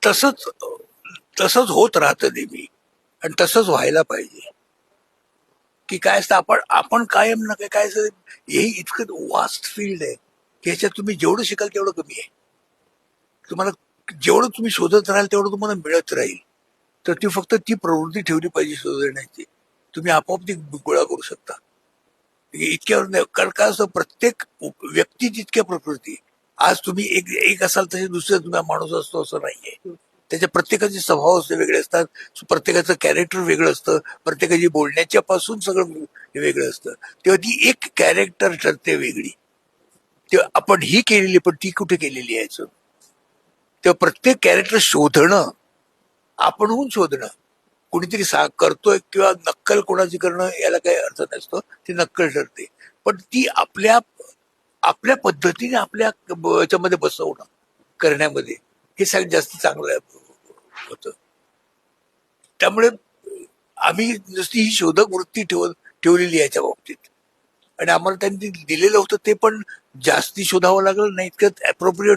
तसंच तसंच होत राहतं नेहमी आणि तसंच व्हायला पाहिजे. की काय असतं, आपण आपण कायम ना काय असं, हे इतकं वास्ट फील्ड आहे की ह्याच्यात तुम्ही जेवढं शिकाल तेवढं कमी आहे. तुम्हाला जेवढं तुम्ही शोधत राहाल तेवढं तुम्हाला मिळत राहील. तर ती फक्त ती प्रवृत्ती ठेवली पाहिजे शोधण्याची. तुम्ही आपोआप ती गोळा करू शकता. इतक्यावर नाही, कारण काय असतं, प्रत्येक व्यक्ती जितक्या प्रकृती, आज तुम्ही एक एक असाल तसे दुसरे तुम्ही माणूस असतो असं नाहीये. त्याच्या प्रत्येकाचे स्वभाव असे वेगळे असतात, प्रत्येकाचं कॅरेक्टर वेगळं असतं, प्रत्येकाची बोलण्याच्या पासून सगळं वेगळं असतं. तेव्हा ती एक कॅरेक्टर ठरते वेगळी. तेव्हा आपण ही केलेली, पण ती कुठे केलेली आहे याचं? तेव्हा प्रत्येक कॅरेक्टर शोधणं, आपणहून शोधणं, कुणीतरी करतोय किंवा नक्कल कोणाची करणं याला काही अर्थ नसतो, ती नक्कल ठरते. पण ती आपल्या आपल्या पद्धतीने आपल्या याच्यामध्ये बसवणं करण्यामध्ये हे सगळ्यात जास्त चांगलं होतं. त्यामुळे आम्ही नुसती ही शोधक वृत्ती ठेवलेली आहे याच्या बाबतीत. आणि आम्हाला त्यांनी दिलेलं होतं ते पण जास्ती शोधावं लागलं नाही, इतकं अप्रोप्रिएट